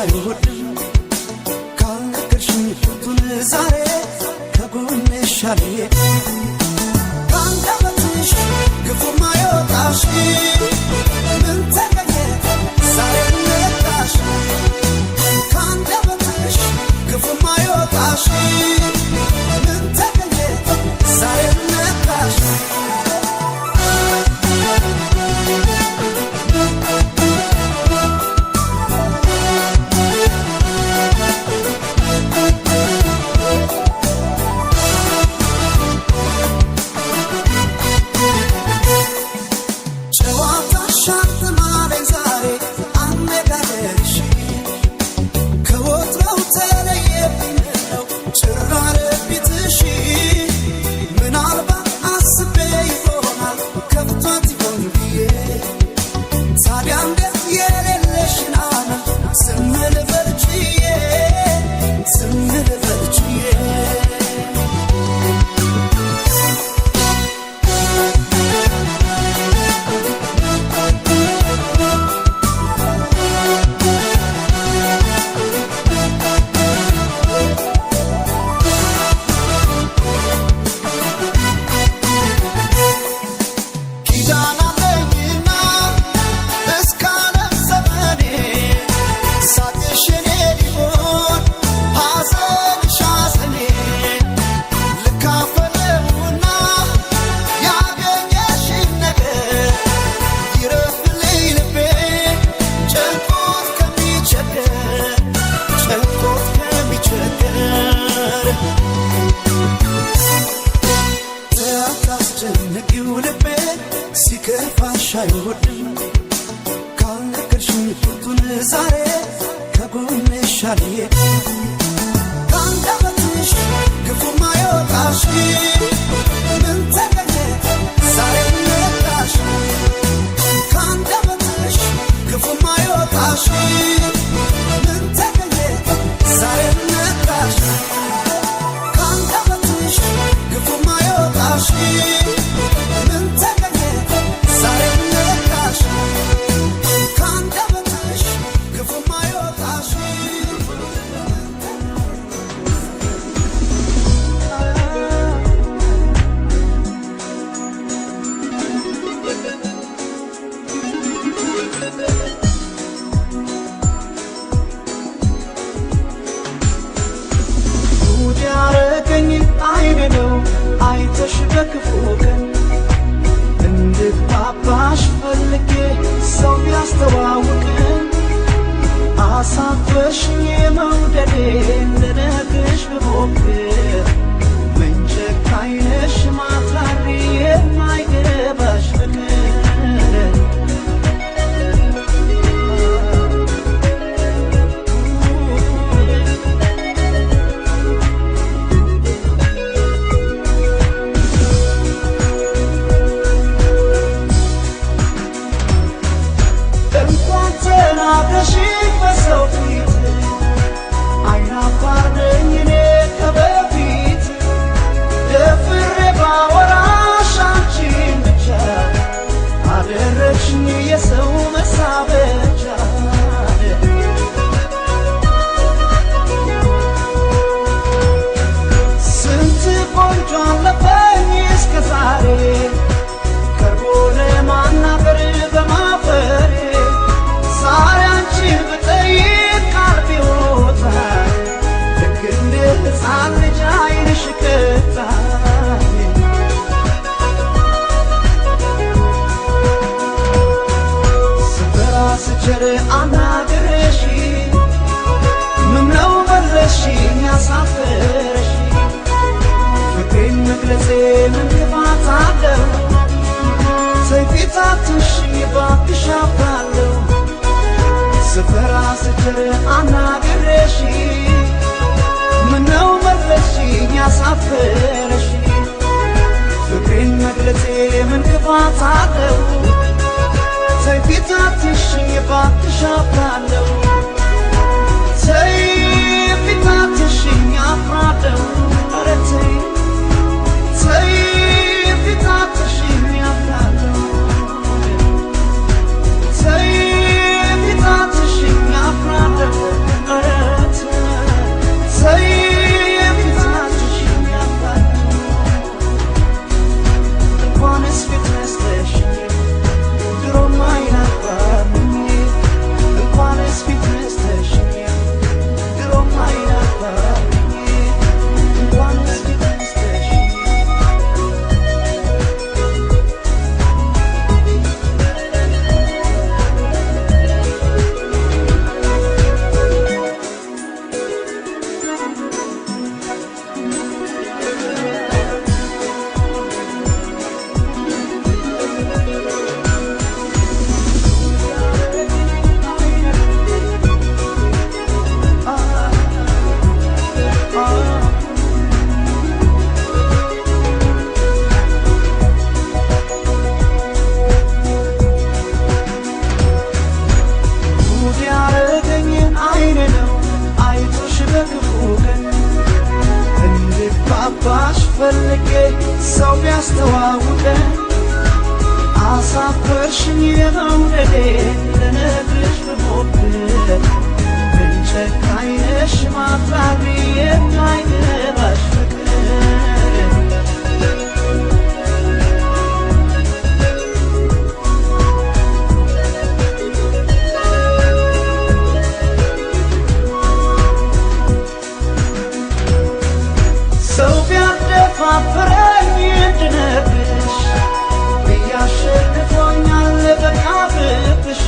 አይወድም ካልነገርሽኝ ፍቱን ዛሬ ከጎንሽ አልሄድ ካንደበትሽ ክፉ ማይወጣሽ ምን ተገኘ ዛሬ ነጣሽ ካንደበትሽ ክፉ ማይወጣሽ ምን ተገኘ ዛሬ ነጣሽ አይወድም ካልነገርሽኝ ፍቱን ዛሬ ከጎንሽ አልሄድ ካንደበትሽ ክፉ ማይወጣሽ ምን ተገኘ ዛሬ ነጣሽ ካንደበትሽ ክፉ ማይወጣሽ ምን ተገኘ ዛሬ ነጣሽ ካንደበትሽ ክፉ ማይወጣሽ ምን ተገኘ ዛሬ ነጣሽ ካንደበትሽ ክፉ ማይወጣሽ ጉድ ያረገኝ አይኔ ነው አይተሽ በክፉ ቀን እንድግባባሽ ፈልጌ ሰው ቢያስተዋውቅን አሳፈሽኝ መውደዴን ልነግርሽ ብሞክር ምን ጨካኝ ነሽ ማትራሪ የማይገባሽ ፍቅር ተናግረሽኝ በሰው ፊት አይናፋር ነኝ እኔ ከበፊት ደፍሬ ባወራሽ አንቺን ብቻ አደረግሽኝ የሰው መሳበቻ ስንት ቆንጆ አለፈኝ እስከ ዛሬ ቀርቦ ለማናገር በማፈሬ ዛሬ አንቺን ብጠይቅ ቃል ቢወጣኝ ልክ እንደ ሕፃን ልጅ ዓይንሽ ቀጣኝ ስፈራ ስቸር አናግረሽ ምነው መለስሽኝ ያሳፈረሽ ፍቅሬን መግለጼ ምን ክፋት አለው ሰይፊት አትሽኝ እባክሽ አፍራለሁ ስፈራ ስችር አናግረሽ ምነው መለስሽኝ ያሳፈረሽ ፍቅሬን መግለጼ ምን ክፋት አለው ሰይፊት አትሽኝ እባክሽ አፍራለሁ ሰይፊት አትሽኝ አፍራለሁ ኧረ ተይ ሰይፊት አትሽኝ አፍራለሁ ሰይፊት አትሽኝ አፍራለሁ የመውደዴ ልነግርሽ ብሞክር ግን ጨካኝ ነሽ ማትራሪ የማይገባሽ ፍቅር ሰው ቢያደፋፍረኝ እንድነግርሽ ያሸንፎኛል በቃብብሽ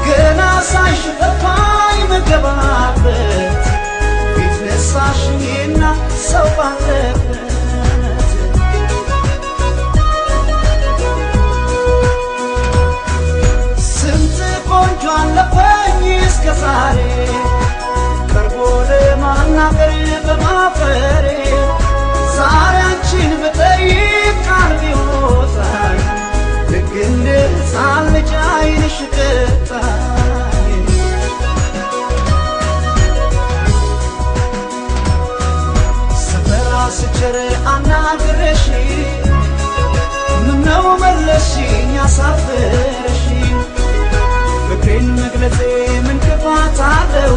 ገና ሳይሽ ጠፋኝ መገባበት ፊት ነሳሽኝና ሰው ባለበት ስንት ቆንጆ አለፈኝ እስከ ዛሬ ቀርቦ ለማናገር በማፈሬ ዛሬ አንቺን ብጠይቅ ቃል ቢወጣኝ ልክ እንደ ሕፃን ልጅ ዓይንሽ ቀጣኝ ስፈራ ስቸር አናግረሽ ምነው መለስሽኝ አሳፍረሽኝ ፍቅሬን መግለጼ ምን ክፋት አለው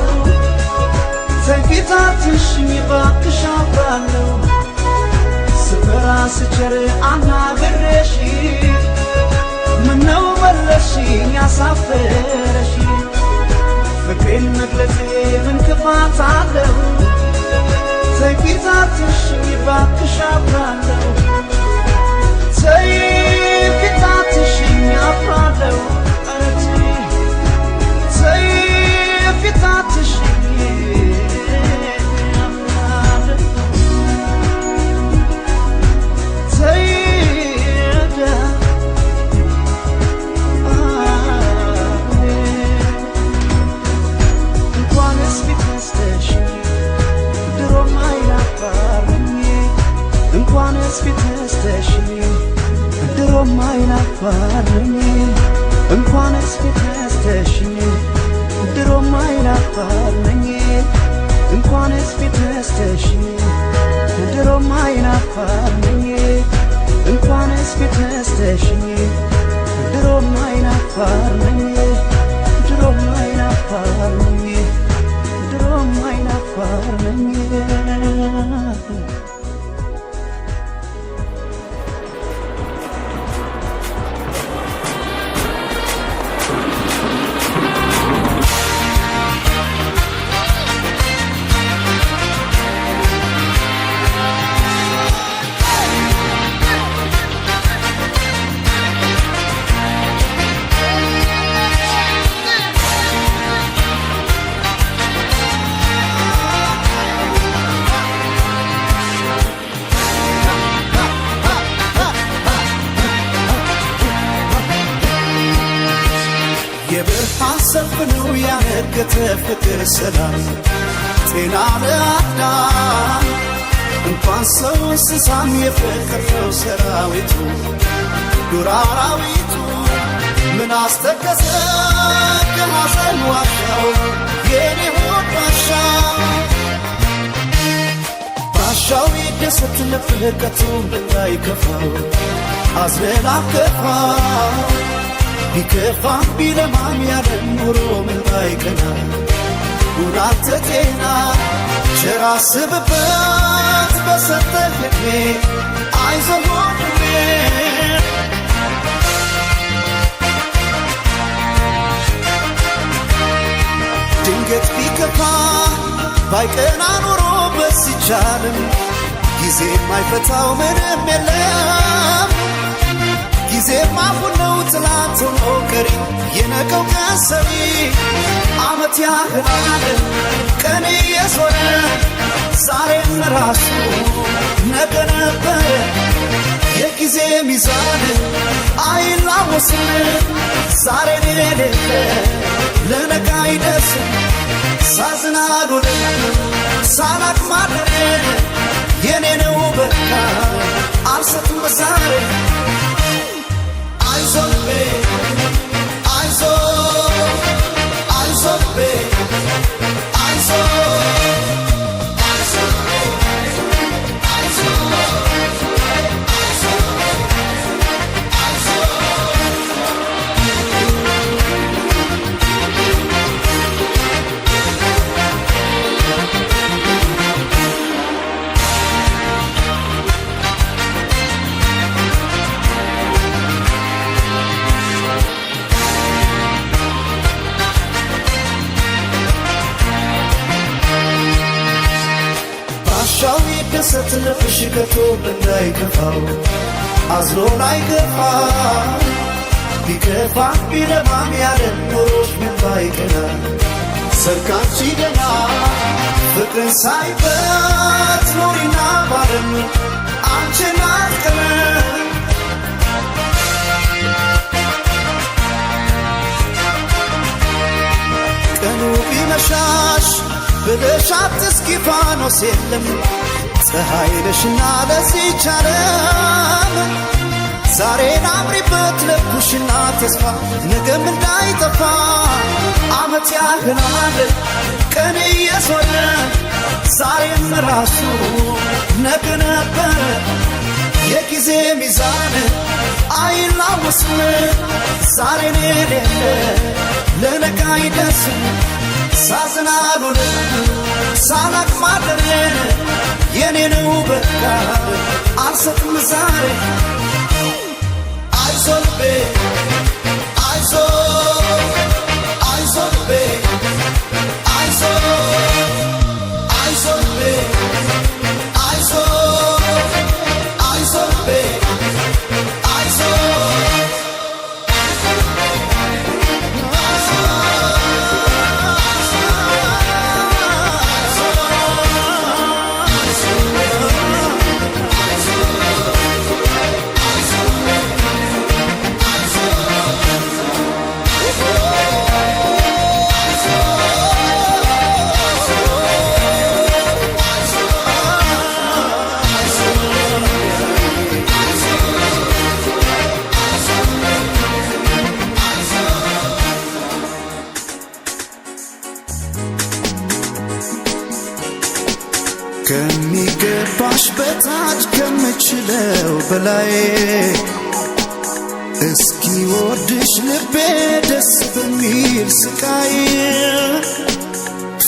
ተንኪታትሽኝ እባክሽ አፍራለሁ ስፈራ ስቸር አናግረሽ ምነው መለስሽኝ አሳፈረሽኝ ፍቅሬን መግለጼ ምን ክፋት አለው ተንኪታትሽኝ እባክሽ አፍራለሁ ተንኪታትሽኝ አፍራለሁ እንኳንስ ፊት ነስተሽኝ ድሮም አይናፋርኝ እንኳንስ ፊት ነስተሽኝ ድሮም አይናፋርኝ እንኳንስ ፊት ነስተሽኝ ድሮም አይናፋርኝ እንኳንስ ፊት ነስተሽኝ ድሮም አይናፋርኝ ድሮም አይናፋርኝ ድሮም አይናፋርኝ የብርሃን ሰልፍ ነው ያነገተ ፍቅር ሰላም ጤና ለአዳም እንኳን ሰው እንስሳም የፍቅር ነው ሰራዊቱ ዱር አራዊቱ ምን አስተከዘ ከሐዘን ዋሻው የኔ ሆድ ባሻው ይደሰት ለፍለቀቱ እንዳይከፋው አዝነን አከፋው ቢከፋ ቢለማም ያለን ኑሮ ምን ባይቀና ጉዳት ጤና ቸር አስብበት በሰጠህ ዕድሜ አይዞህ ወንድሜ ድንገት ቢከፋ ባይቀና ኑሮ በዚች ዓለም ጊዜ የማይፈታው ምንም የለም ጊዜማ ሁሉ ትላንት ሆኖ ቀሪ የነገው ቀን ሰሪ ዓመት ያህላል ቀን የዞረ ዛሬም ራሱ ነገ ነበር የጊዜ ሚዛን አይላወስም ዛሬን የሌለ ለነገ አይደርስም ሳዝናሉል ሳላቅ ማደር የኔ ነው በቃ አልሰጥም ዛሬ አይዞህ ቢጫወት ልብሽ ከቶ እንዳይከፋው አዝሎ ላይገፋ ቢከፋ ቢለማም ያለ ኖሮሽ ምን ባይቀና ሰርካንቺ ደና ፍቅርን ሳይበት ኖሪና ባለም አንቺን አጥቀነ ቀኑ ቢመሻሽ ብለሽ አትስኪ ፋኖስ የለም ፀሐይ ነሽና ለዚች ዓለም ዛሬን አምሪበት ለኩሽና ተስፋ ነገም እንዳይጠፋ ዓመት ያህላል ቀን እየዞረ ዛሬም ራሱ ነገ ነበር የጊዜ ሚዛን አይላወስም ዛሬን የሌለ ለነገ አይደርስም ሳዝን አልውልም ሳላቅ ማደሬን የኔ ነው በቃ አልሰጥም ዛሬ አይዞ ልቤ አይዞ አይዞ ልቤ አይዞ አይዞ ልቤ አይዞ አይዞ ልቤ አይዞ ከሚገባሽ በታች ከምችለው በላይ እስኪ ወድሽ ልቤ ደስ በሚል ስቃይ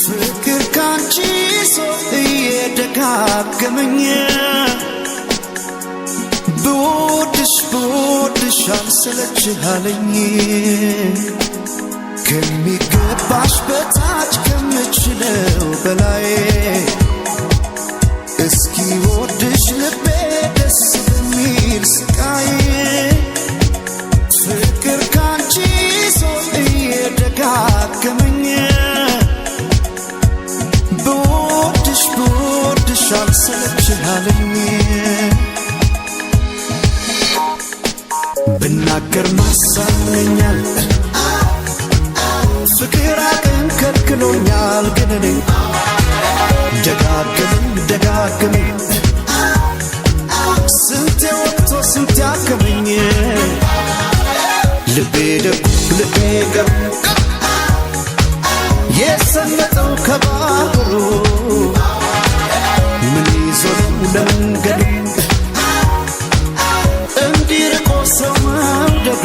ፍቅር ካንቺ ሰው እየደጋገመኝ ብወድሽ አልሰለችሃለኝ ከሚገባሽ በታች ከምችለው በላይ እስኪ ወድሽ ልቤ ደስ በሚል ስቃይ ፍቅር ካንቺ ሰው እየደጋገመኝ ብወድሽ አልሰለችሃለኝ ብናገር ማሳመኛል ፍቅር አቅም ከልክሎኛል ግን እኔ ደጋግመኝ ስንቴ ወጥቶ ስንቴ አከመኝ ልቤ ደጉ ልቤ ገሩ የሰመጠው ከባህሩ ምን ይዞ ለመንገዱ እንዲርቆ ሰው መውደዱ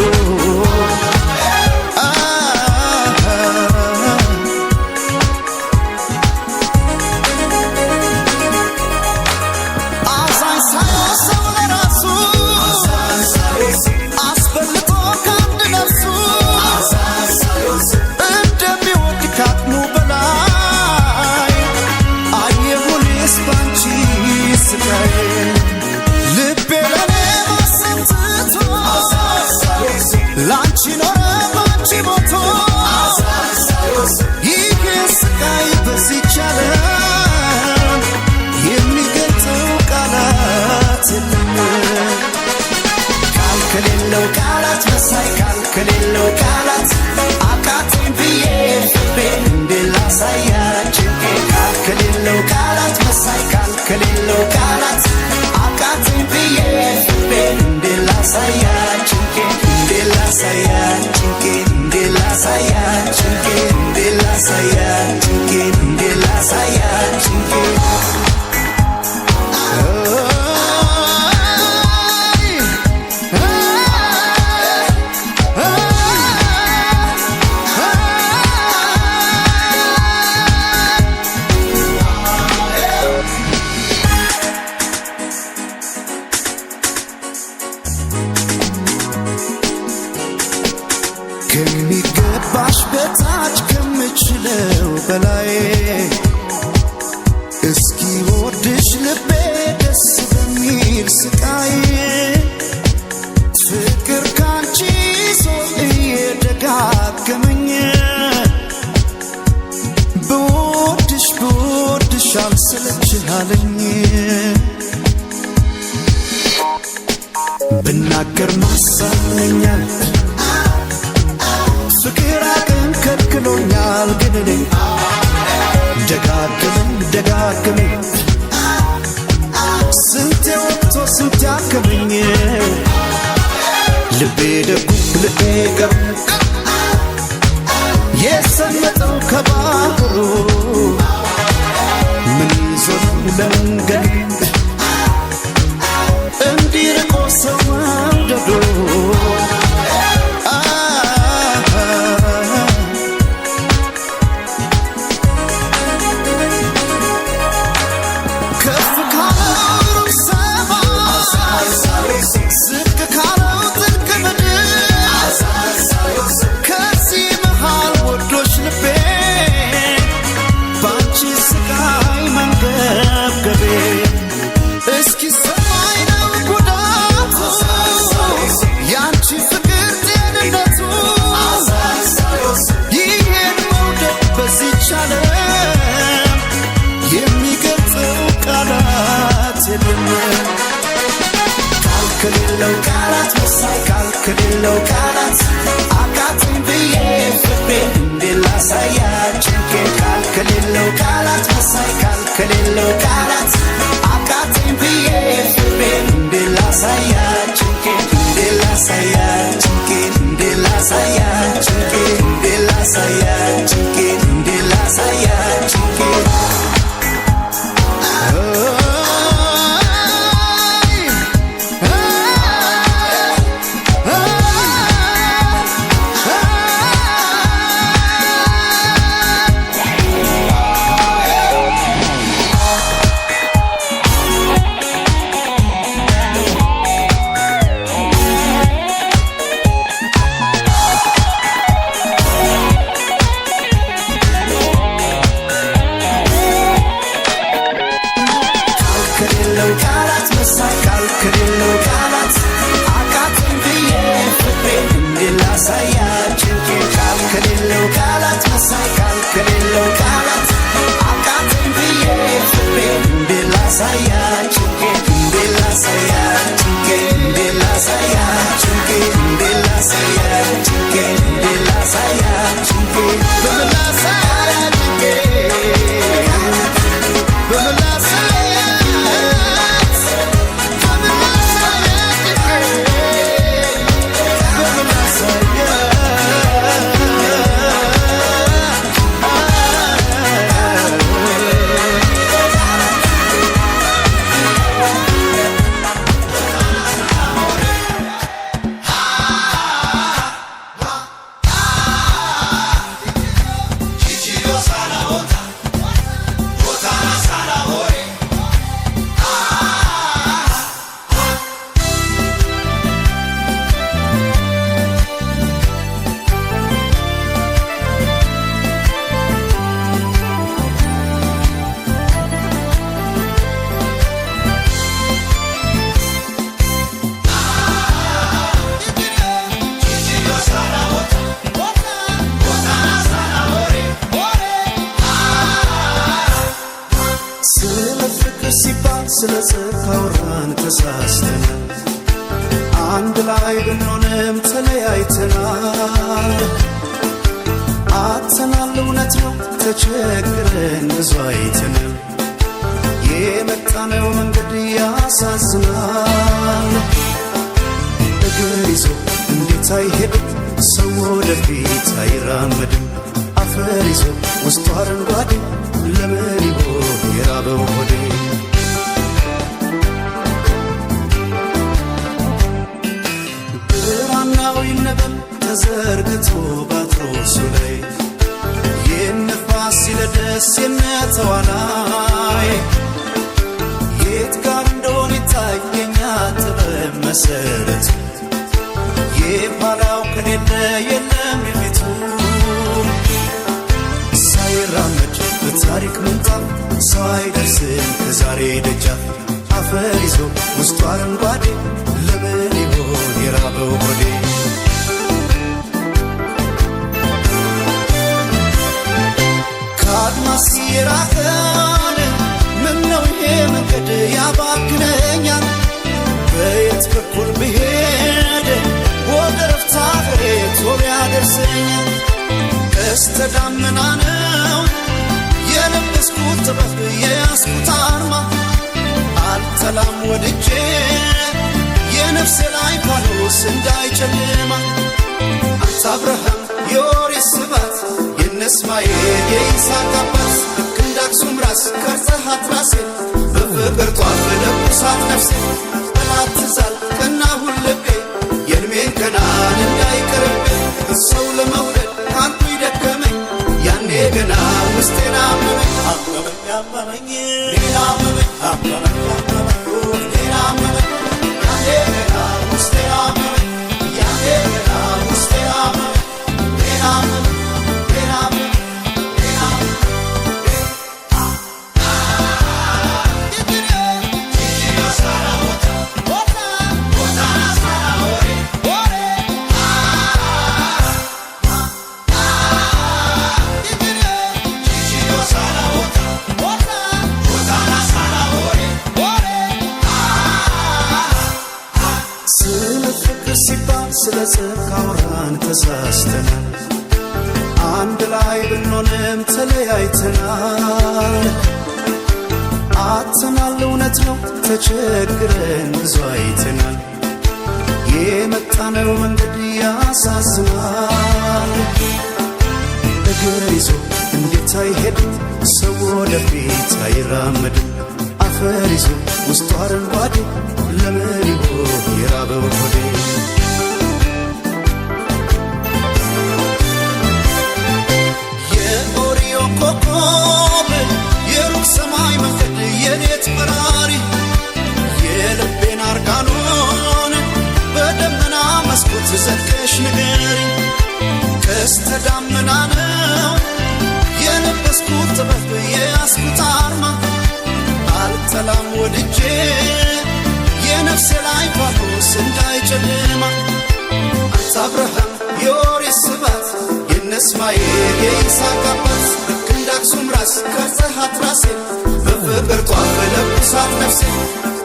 ከሌለው ቃላት አቃተኝ ብዬ ፍሬ እንዴላሳያችሁ ከሌለው ቃላት መሳይ ከሌለው ቃላት አቃተኝ ብዬ ፍሬ እንዴላሳያችሁ እንዴላሳያችሁ እንዴላሳያችሁ እንዴላሳያችሁ እንዴላሳያችሁ ከሚገባሽ በታች ከምችለው በላይ እስኪ ወድሽ ልቤ ደስ በሚል ስቃይ ፍቅር ካንቺ ሰው እየደጋገመኝ ብወድሽ አልሰለችህ አለኝ ብናገር ማሳመኛል ፍቅር አቅም ከልክሎኛል ግን እኔ ደጋግመኝ ስንቴ ወጥቶ ስንቴ አከመኝ ልቤ ደጉ ልቤ ገሩ የሰመጠው ከባህሩ ምን ይዞ ነው ለመንገድ እንዲርቆ ሰው መውደዱ ከፍ ካለው ሰማይ ዝቅ ካለው ጥልቅ ምድር ከዚህ መሃል ወዶሽ ልቤ ባንቺ ስቃይ መንገብገቤ እስኪ ሰማይ ነው ጉዳቱ ያንቺ ፍቅር ጤንነቱ ይሄን መውደድ በዚህች ዓለም የሚገልጸው ቃላት የለም ቃል ከሌለው ቃላት መሳይ ቃል ከሌለው ቃላት አቃተኝ ብዬ ፍቅሬን እንዴት ላሳያችሁ ቃል ከሌለው ቃላት መሳይ ቃል ከሌለው ቃላት አቃተኝ ብዬ ፍቅሬን እንዴት ላሳያችሁ እንዴት ላሳያችሁ እንዴት ላሳያችሁ እንዴት ላሳያችሁ እንዴት ላሳያችሁ ቃላት መሳይ ቃል ከሌለው ቃላት አቃተኝ ብዬ ፍቅሬን እንዴት ላሳያችሁ ቃል ከሌለው ቃላት መሳይ ቃል ከሌለው ቃላት አቃተኝ ብዬ ፍቅሬን እንዴት ላሳያችሁ እንዴት ላሳያችሁ እንዴት ላሳያችሁ እንዴት ላሳያችሁ እንዴት ላሳያችሁ በምን ላሳያችሁ በምን ሲባል ስለ ጽካውራን ተሳስተናል አንድ ላይ ብንሆንም ተለያይተናል አጥተናል እውነት ነው ተቸግረን ብዙ አይተናል የመጣነው መንገድ ያሳዝናል እግር ይዞ እንዴት አይሄድም ሰው ወደፊት አይራመድም አፈር ይዞ ውስጡ አረንጓዴ ለምን ይሆን የራበው ሆዴ ብራናው ይነበብ ተዘርግቶ ባትሮሱ ላይ የነፋስ ሲለደስ የነተዋናይ የት ጋር እንደሆነ ይታየኛል ጥበብ መሰረት የኋላው ከሌለ የለም የፊቱ ሳይራመድ በታሪክ ምንጣፍ ሰው አይደርስም ከዛሬ ደጃፍ አፈር ይዞ ውስጡ አረንጓዴ ለምን ይሆን የራበው ሆዴ? ከአድማስ የራቀን ምነው ይሄ መንገድ ያባክነኛል? በየት በኩል ብሄድ ወደ ረፍታ ሀገሬ ቶሎ ያደርሰኛል? ቀስተ ደመና ነው የለበስኩት ጥበብ የያዝኩት አርማ አልጠላም ወድጄ የነፍሴ ላይ ፋኖስ እንዳይጨልማ አንተ አብርሃም የኦሪት ስባት የነ እስማኤል የይስሐቅ አባት ልክ እንደ አክሱም ራስ ቀርጸሃት ራሴን በፍቅር ጧፍ ለኩሳት ነፍሴን ጠላት ትዛል ቀናሁን ልቤ የዕድሜን ገናን እንዳይቀርብኝ ሰው ለመውደድ ካንቱ ይደከመኝ ያኔ ገና ውስጤን አመመኝ አመመኝ አመመኝ ሌላ አመመኝ አመመኝ አመመኝ ሌላ አመመኝ ያኔ ገና ውስጤን አመመኝ ያኔ ገና ውስጤን አመመኝ ሌላ አመመኝ ሌላ አመመኝ ሌላ ስለ ጽድቅ አውራን ተሳስተናል አንድ ላይ ብንሆንም ተለያይተናል አጥተናል እውነት ነው ተቸግረን ብዙ አይተናል የመጣነው መንገድ ያሳዝናል እግር ይዞ እንዴት አይሄድም ሰው ወደፊት አይራመድም አፈር ይዞ ውስጡ አረንጓዴ ለምን ይሆን የራበው ሆዴ ኮከብ የሩቅ ሰማይ መንገድ የሌት በራሪ የልቤን አርጋኖን በደመና መስኮት ዘልቀሽ ንገሪ ቀስተ ደመና ነው የለበስኩት ጥበብ የያዝኩት አርማ አልጠላም ወድጄ የነፍሴ ላይ ፋኖስ እንዳይጨልማ አንተ አብርሃም የኦሪት ስባት የነ እስማኤል የይስሐቅ አባት ልክ እንደ አክሱም ራስ ቀርጸሃት ራሴን በፍቅር ጧፍ ለኩሳት ነፍሴን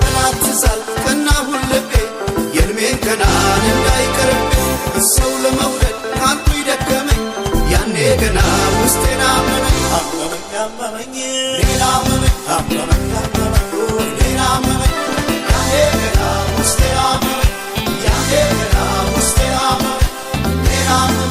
ጠላት ትዛል ቀናሁን ልቤ የዕድሜን ገናን እንዳይቀርብኝ ሰው ለመውደድ ካንቱ ይደከመኝ ያኔ ገና ውስጤን አመመኝ አመመኝ አመመኝ ሌላ አመመኝ አመመኝ አመመኝ ሌላ አመመኝ ያኔ ገና ውስጤን አመመኝ ያኔ ገና ውስጤን አመመኝ ሌላ አመመኝ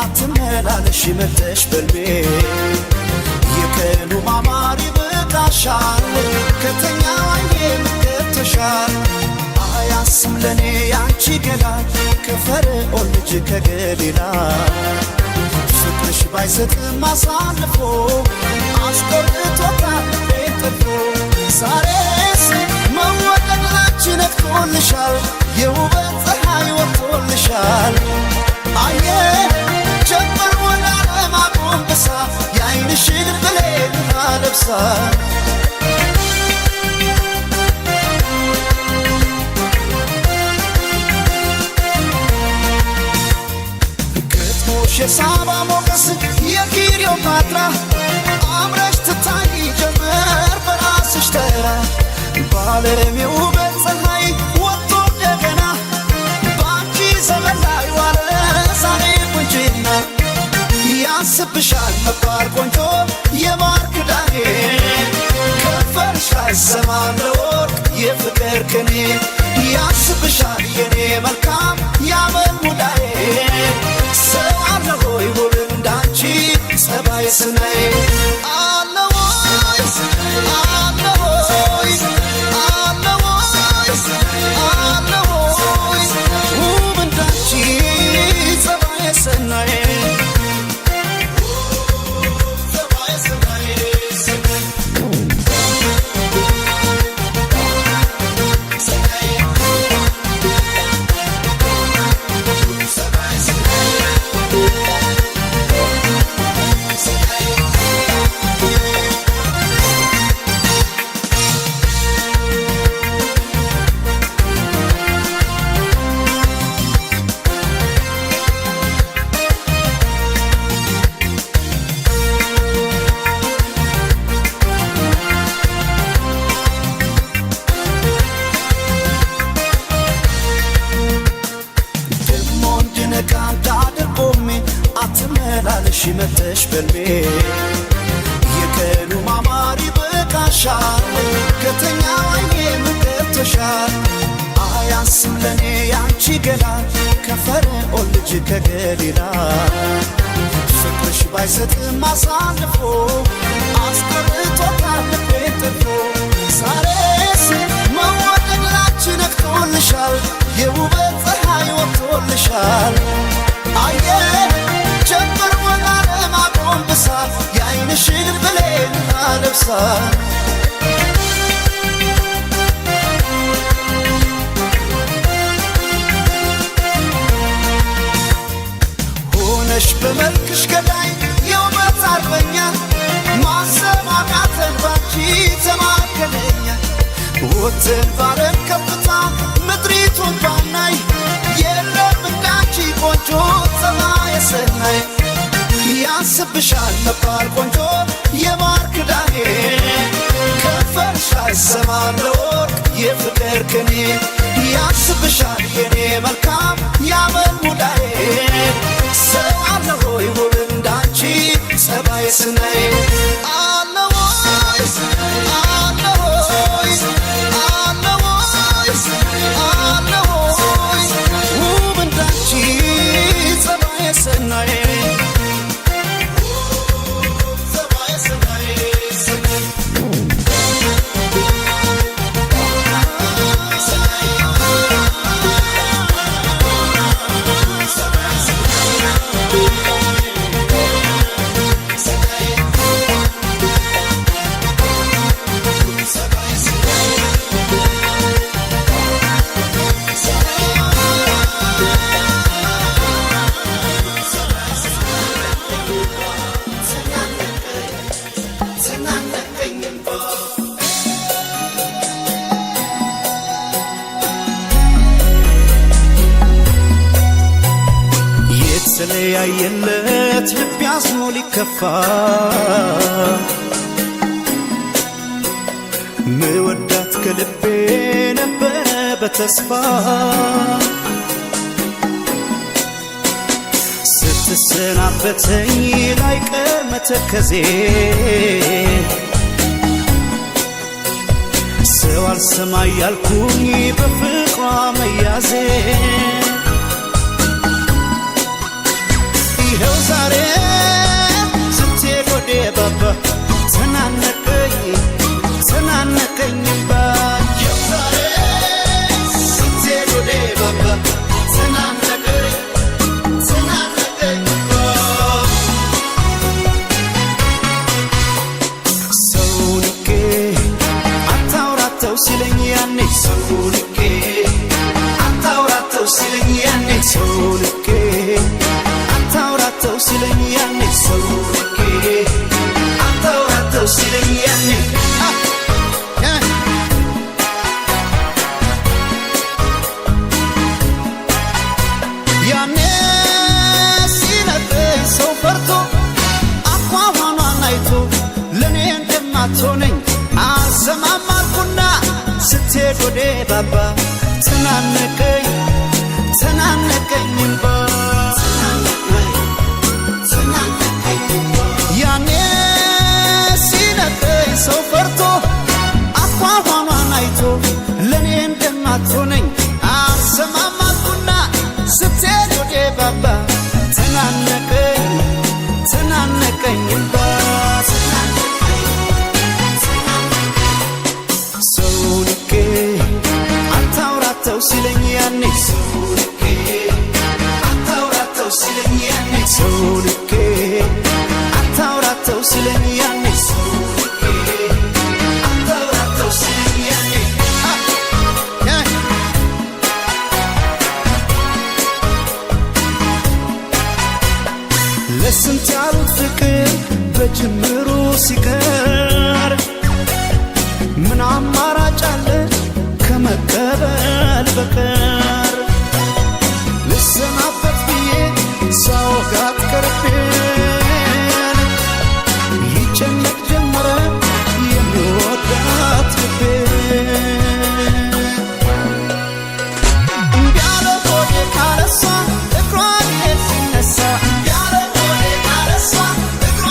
አትመላለሽ መተሽ በልቤ የቀኑ ማማር ይበቃሻል ከተኛ ዋዬ ምገብተሻል አያስም ለኔ ያንቺ ገላ ከፈርዖን ልጅ ከገሊላ ፍቅርሽ ባይሰጥም አሳልፎ አስቆርጦታል ቤትፎ ዛሬስ መወደድ ላንቺ ነጥቆልሻል የውበት ፀሐይ ወጥቶልሻል አየ ጀመር ወደ ዓለም አጎንብሳ የዓይንሽን ብሌን አለብሳ ነበር ቆንጆ የማር ክዳኔ ከንፈርሽ አይሰማም ለወርቅ የፍቅር ቅኔ ያስብሻል የኔ መልካም ያመል ሙዳዬ ሰው አለ ሆይ ውብ እንዳንቺ ጸባይ ስናይ አለ ወይ አለ ሆይ አለ ወይ አለ ሆይ ውብ እንዳንቺ ጸባይ ስናይ አትመላለሽ መተሽ በልቤ የቀኑ ማማሪ በቃሻል ከተኛ ወይኔ ምገብተሻል አያንስም ለኔ ያንቺ ገላ ከፈርዖን ልጅ ከገሊላ ፍቅርሽ ባይሰጥም አሳልፎ አስቀርቶታል ልቤን ጥፎ ዛሬስ መወደድ ላንቺ ነክቶልሻል የውበት ፀሐይ ወጥቶልሻል አየህ ጀምር ወዳለም አጎንብሳ የዓይንሽን ብሌን አለብሳ ሆነሽ በመልክሽ ገዳይ የውበት አርበኛ ማሰብ አቃተን ባንቺ ተማከለኛ ወጥተን ባለም ከፍታ ምድሪቱን ባናይ የለም እንዳንቺ ቆንጆ ጸባይ ሰናይ ያስብሻል ነበር ቆንጆ የማር ክዳኔ ከንፈርሽ አይሰማም ለወርቅ የፍቅር ቅኔ ያስብሻል የኔ መልካም ያመል ሙዳዬ ሰው አለ ሆይ ውብ እንዳንቺ ጸባይ ስናይ አለ ወይ አለ ሆይ አለ ወይ አለ ሆይ ውብ እንዳንቺ ጸባይ ሰናይ የተለያየለት ልብ ያዝኖ ሊከፋ ምወዳት ከልቤ ነበረ በተስፋ ስትሰናበተኝ ላይቀር መተከዜ ሰው አልሰማ ያልኩኝ በፍቅሯ መያዜ ይኸው ዛሬ ስትሄድ ወዴ ባባ ተናነቀኝ ተናነቀኝ ባ ይኸው ዛሬ ስትሄድ ወዴ ባባ ተናነቀኝ ተናነቀኝ ባ ሰው ንቄ አታውራተው ሲለኝ ያኔ ሰው ንቄ አታውራተው ሲለኝ ያኔ ሰው ንቄ አታውራተው ሲለኝ ያኔ ሰው ንቄ አታውራተው ሲለኝ ያኔ ያኔ ሲነግረኝ ሰው ፈርቶ አኳኋኗን አይቶ ለእኔ እንደማትሆነኝ አልሰማም አልኩና ስትሄድ ወዴ ባባ ተናነቀኝ ተናነቀኝ እንባ ሲለኝ ያኔ ሰው ልኬ አታውራተው ሲለኝ ያኔ ሰው ልኬ አታውራተው ሲለኝ ያኔ ሰው ልኬ አታውራተው ሲለኝ ያኔ ለስንት ያሉት ፍቅር በጅምሩ ሲቀር ምን አማራጭ አለ ከመቀበል በቀር ልሰናበት ብዬ ሳወጋት ቀርቤን ይጨነቅ ጀመረ የሚወዳት ልቤን እንዲያለ ሆዴ ካለሷ እግሯ ሲነሳ እንዲያለ ሆዴ ካለሷ እግሯ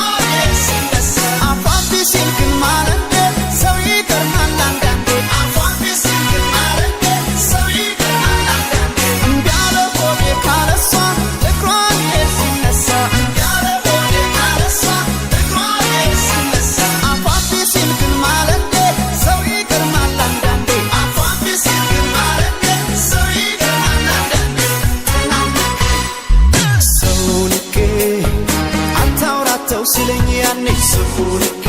ሲነሳ አፏን ቢሲል ግን ማለት ሰው ይገርማል አንዳንዴ አፏን ቢሲል ግን ማለት ሰው ይገርማል አንዳንዴ እንዲያለ ሆዴ ካለሷ እግሯ ሲነሳ እንዲያለ ሆዴ ካለሷ እግሯ ሲነሳ አፏን ቢሲል ግን ማለት ሰው ይገርማል አንዳንዴ አፏን ቢሲል ግን ማለት ሰው ይገርማል አንዳንዴ ሰው ልኬ አታውራተው ሲለኝ ያኔ ሰው ልኬ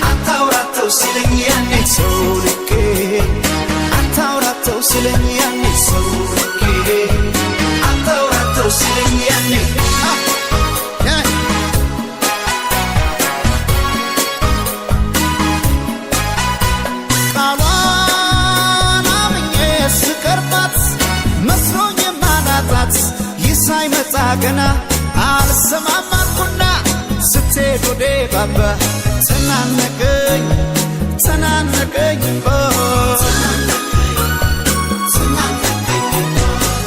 አታውራተው ሲለኝ ያኔ ሰው ልኬ አታውራተው ሲለኝ ያኔ ሰው ልኬ አታውራተው ሲለኝ ያኔ ቃሏን አምኜ ስቀርባት መስሎኝ የማላጣት ይህ ሳይመጣ ገና አልሰማም አልኩና ስትሄድ ወዴ ባባ ተናነቀኝ ተናነቀኝ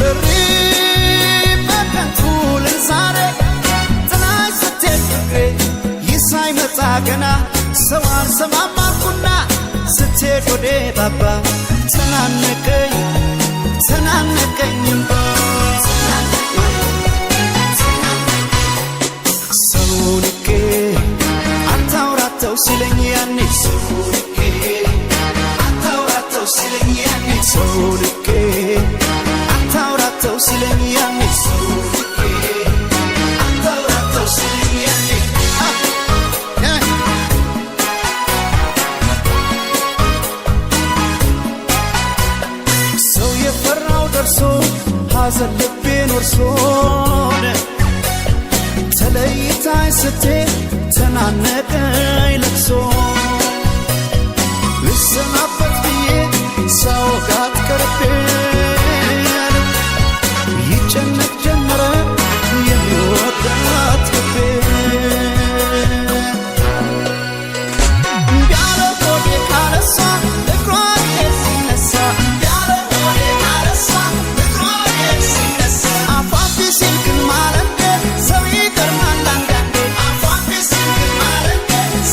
እሪ በከንቱ ልንዛሬ ጥላሽ ስትሄድ ፍቅሬ ይህ ሳይመጣ ገና ሰው አልሰማም አልኩና ስትሄድ ወዴ ባባ ተናነቀኝ ተናነቀኝ ሰው ልኬ አታውራተው ሲለኝ ያኔ ሰው ልኬ አታውራተው ሲለኝ ያኔ ሰው ልኬ አታውራተው ሲለኝ ያኔ ሰው ልኬ አታውራተው ሲለኝ ያኔ ሰው የፈራው ደርሶ ሐዘን ልቤን ወርሶን ተለይታኝ ስትሄድ ተናነቀኝ ለቅሶ ልሰናበት ብዬ ሳወጋት ቀርቤን ይጨነቅ ጀመረ የሚወዳት ልቤን እንዲያለ ሆዴ ካለሷ እግሯ ሲነሳ እንዲያለ ሆዴ ካለሷ እግሯ ሲነሳ አፏን ቢሲል ግን ማለት ሰው ይገርማል አንዳንዴ አፏን ቢሲል ግን ማለት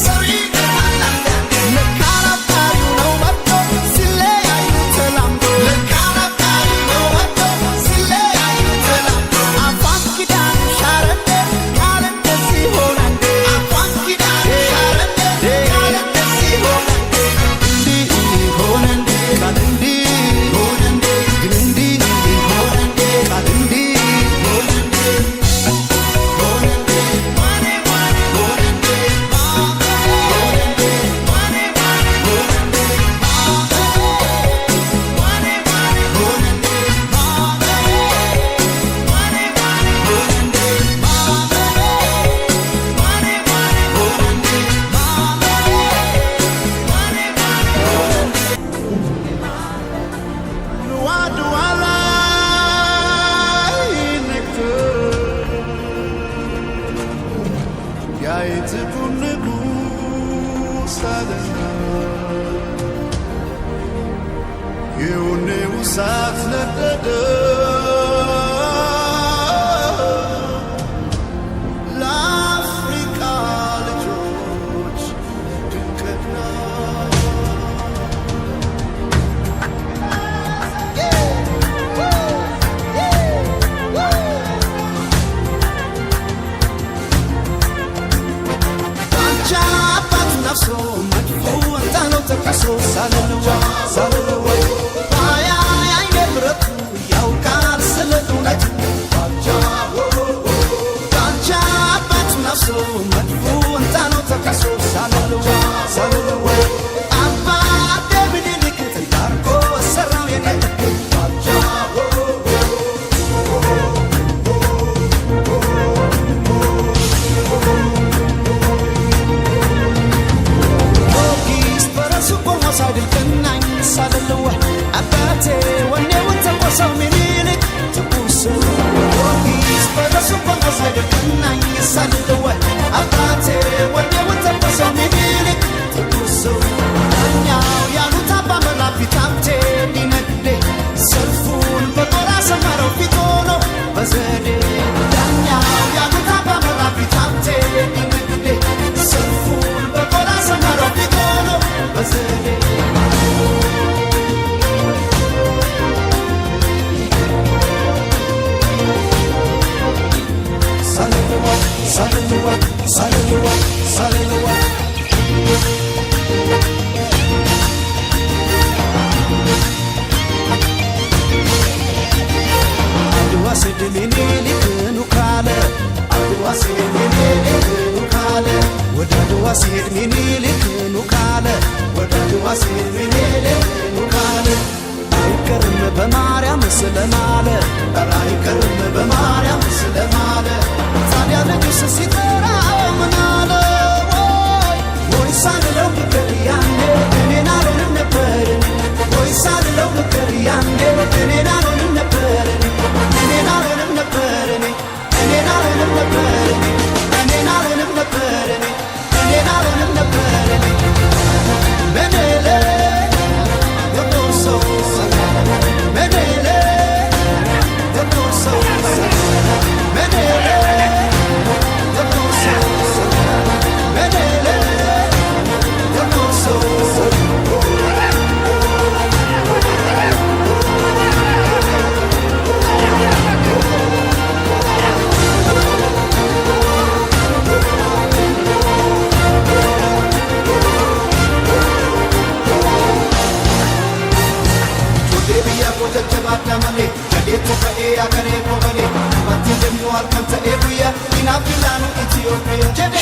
ሰው ይገርማል አንዳንዴ ለካ አፍቃሪው ነው መጥቶ ሲለያዩ ተላምዶ ለካ አፍቃሪው ነው መጥቶ ሲለያዩ ተላምዶ አፏን ኪዳን ሻረንዴ ያለ እንደዚህ ሆነ እንዴ አፏን ኪዳን ሻረንዴ ያለ እንደዚህ ሆነ እንዴ እንዲህ ሆነ እንዴ ቃል እንዲህ ሆነ እንዴ ግን እንዲህ ሆነ እንዴ ቃል እንዲህ ሆነ እንዴ እሳት ነደደ ለአፍሪካ ልጆች ድንቅና ነፍሶ መድፎ ወጣነው ተከሶ ሳለለዋ ሳለለዋ በማርያም ስለማለ ኧረ አይቀርም በማርያም ስለማለ ታዲያ ልጁስ ሲጠራው ምን አለ ወይ ሳልለው ብቀር ያኔ እኔን አልሆንም ነበር ወይ ሳልለው ብቀር ያኔ እኔን አልሆንም ነበር እኔን አልሆንም ነበር እኔን አልሆንም ነበር እኔን አልሆንም ነበር እኔን አልሆንም ነበር መነለ ደሞሶ መነለ ደሞሶ መነለ ደሞሶ መነለ ደሞሶ jajjabaadhamale jadeetu ka'ee agaree bobalee wanti deemnu halkan ta'ee guyyaa inaaf ilaanu Itiyoophiyaa jedhe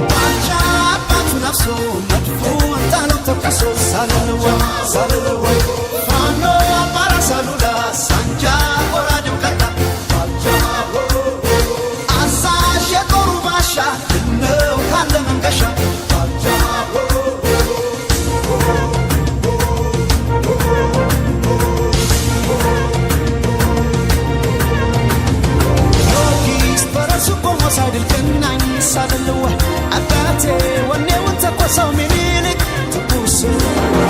Achaapatu nafsu madfuu taanu tokkoso saluluwa saluluwa faanoo abara salula sanja oraadem kata asaashe korubasha noo kalle mangasha yookiis barasu qomo saadil kennaany saluluwa abbaate wanne wanta qosaw minilik tukusu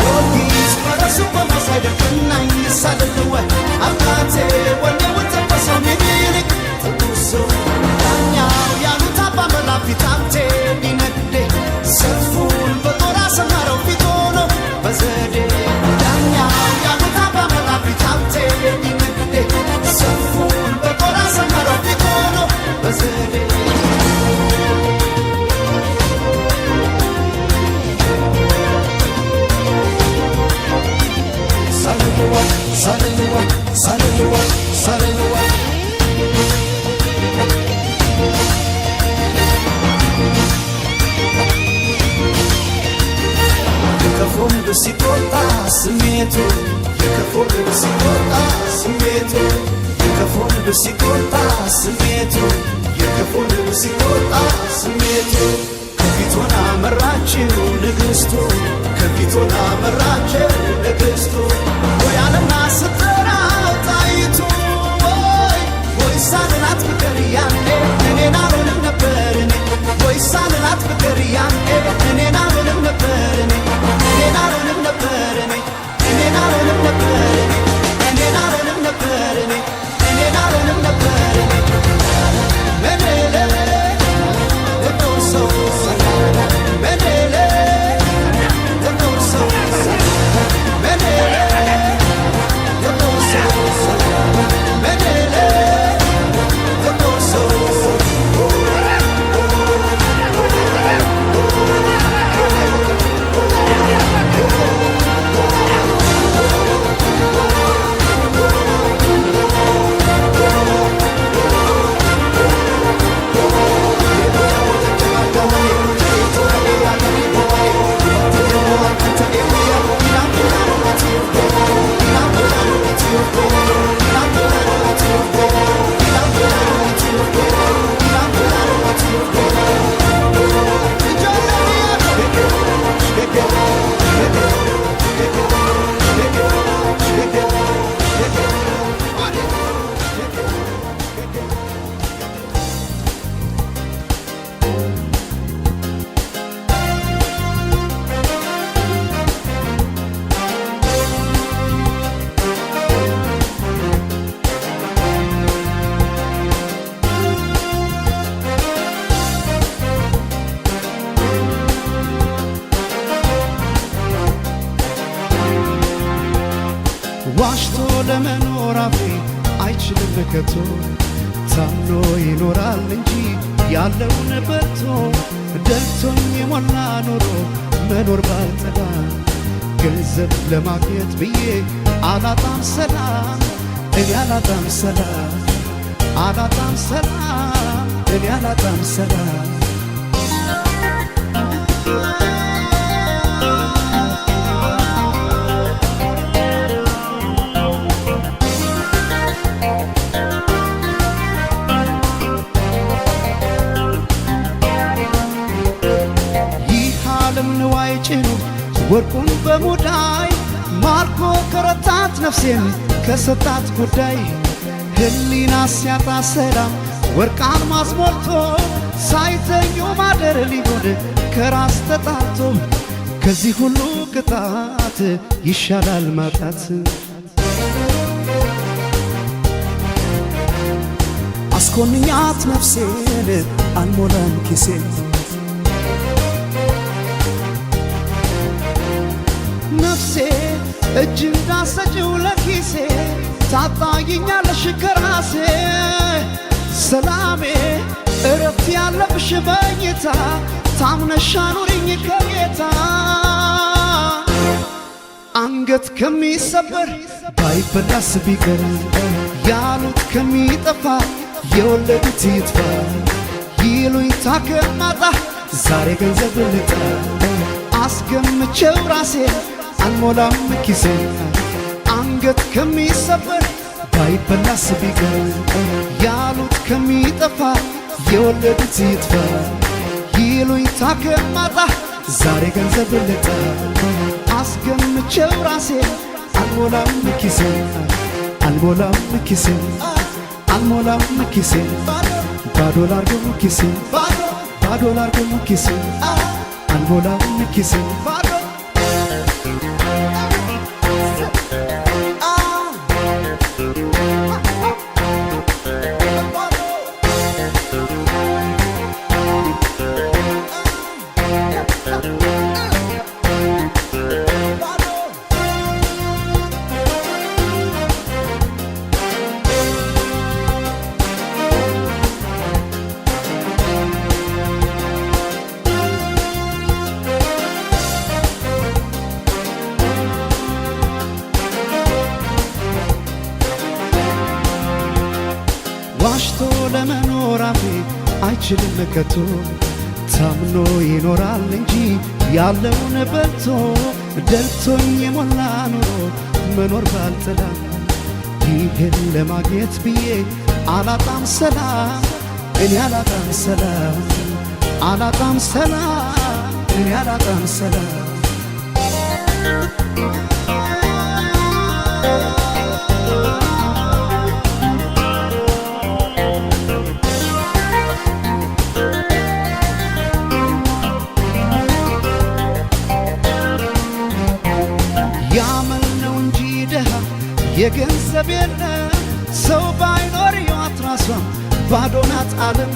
yookiis barasu qomo saadil kennaany saluluwa abbaate wanne wanta qosaw minilik tukusu daanyaaw yaaluta bamala fitaante dinagde selfuun boqora samaro fitoono bazade daanyaaw yaaluta bamala fitaante dinagde selfuun boqora samaro fitoono bazade Saluluwa, saluluwa, saluluwa, saluluwa. የከፎን ብሲቆጣ ስሜቱ የከፎን ብሲቆጣ ስሜቱ የከፎን ብሲቆጣ ስሜቱ የከፎን ብሲቆጣ ስሜቱ ከፊቶና መራችው ንግሥቱ ከፊቶና መራችው ንግሥቱ ወይ ዓለምና ስትጠራው ጣይቱ ወይ ሳልላት ፍቅር ያኔ እኔን አልሆንም ነበር ወይ ሳልላት ፍቅር ያኔ እኔን አልሆንም ነበር እኔን አልሆንም ነበር እኔን አልሆንም ነበር እኔን አልሆንም ነበር እኔን አልሆንም ነበር መነለ ደሞሶ መነለ ደሞሶ መነለ ደሞሶ መነለ ደሞሶ ዋሽቶ ለመኖር አፌ አይችልም ከቶ ታምኖ ይኖራል እንጂ ያለውን በልቶ ደልቶኝ የሞላ ኑሮ መኖር ባልጠላ ገንዘብ ለማግኘት ብዬ አላጣም ሰላም እኔ አላጣም ሰላም አላጣም ሰላም እኔ አላጣም ሰላም ንዋይ ጭኑ ወርቁን በሙዳይ ማርኮ ከረታት ነፍሴን ከሰጣት ጉዳይ ህሊና ሲያጣ ሰላም ወርቅ አልማዝ ሞልቶ ሳይተኙ ማደር ሊሆን ከራስ ተጣልቶ ከዚህ ሁሉ ቅጣት ይሻላል ማጣት አስኮንኛት ነፍሴን አልሞላም ኪሴን ነፍሴ እጅ እንዳሰጭው ለኪሴ ታጣይኛለሽ ከራሴ ሰላሜ እረፍት ያለብሽ በኝታ ታምነሽ ኑሪኝ ከጌታ አንገት ከሚሰበር ባይበላስ ቢቀር ያሉት ከሚጠፋ የወለዱት ይጥፋ ይሉኝታ ከማጣ ዛሬ ገንዘብ ልጣ አስገምቼው ራሴ አልሞላም ኪሴን አንገት ከሚሰበር ባይበላስ ቢቀር ያሉት ከሚጠፋ የወለዱት ይጥፋ ይሉኝታ ከማጣ ዛሬ ገንዘብ ልጣ አስገምቼው ራሴ አልሞላም ኪሴን አልሞላም ኪሴን አልሞላም ኪሴን ባዶ ላርገው ኪሴን ባዶ ላርገው ኪሴን አልሞላም ኪሴን ዋሽቶ ለመኖር አፌ አይችልም ከቶ ታምኖ ይኖራል እንጂ ያለውን በልቶ ደልቶኝ የሞላ ኑሮ መኖር ባልጠላ ይህን ለማግኘት ብዬ አላጣም ሰላም እኔ አላጣም ሰላም አላጣም ሰላም እኔ አላጣም ሰላም ያመል ነው እንጂ ደሃ የገንዘብ የለም ሰው ባይኖር ሕይወት ራሷም ባዶ ናት ዓለም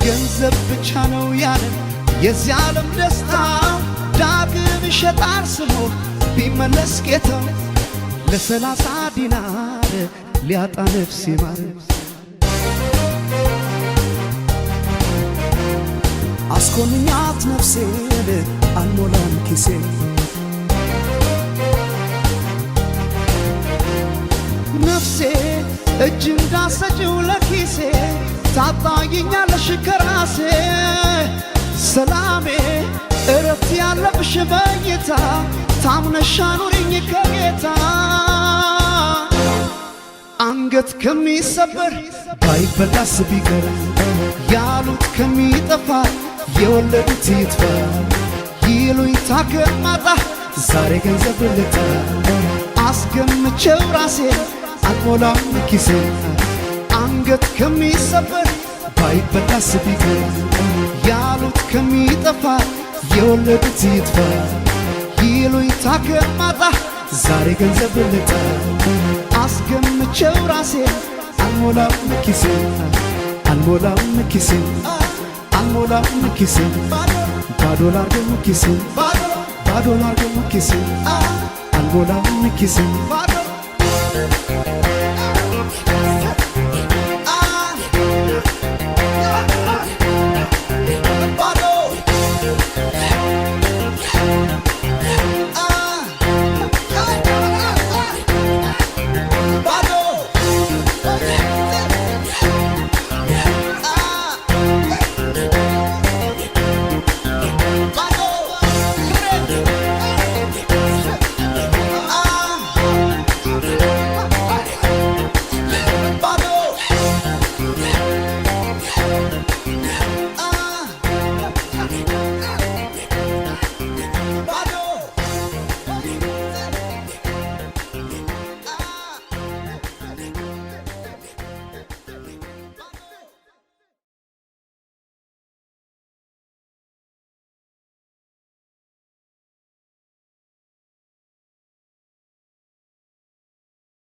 ገንዘብ ብቻ ነው ያለን የዚህ ዓለም ደስታ ዳግም ይሸጣል ስሞ ቢመለስ ጌታው ለ30 ዲናር ሊያጣ ነፍስ ይማር አስኮንኛት ነፍሴን አልሞላም ኪሴን ነፍሴ እጅ እንዳሰጭው ለኪሴ ታጣይኛለሽ ከራሴ ሰላሜ እረፍት ያለብሽ በኝታ ታምነሽ ኑሪኝ ከጌታ አንገት ከሚሰበር ባይበላስ ቢቀር ያሉት ከሚጠፋ የወለዱት ይጥፋ ይሉኝታ ከማጣ ዛሬ ገንዘብ ልጣ አስገምቼው ራሴ አልሞላም ኪሴን አንገት ከሚሰበር ባይበላስ ቢቀር ያሉት ከሚጠፋ የወለዱት ይጥፋ ይሉኝታ ከማጣ ዛሬ ገንዘብ ልጣ አስገምቼው ራሴ አልሞላም ኪሴን አልሞላም ኪሴን አልሞላም ኪሴን ባዶ ላርገው ኪሴን ባዶ ላርገው ኪሴን አልሞላም ኪሴን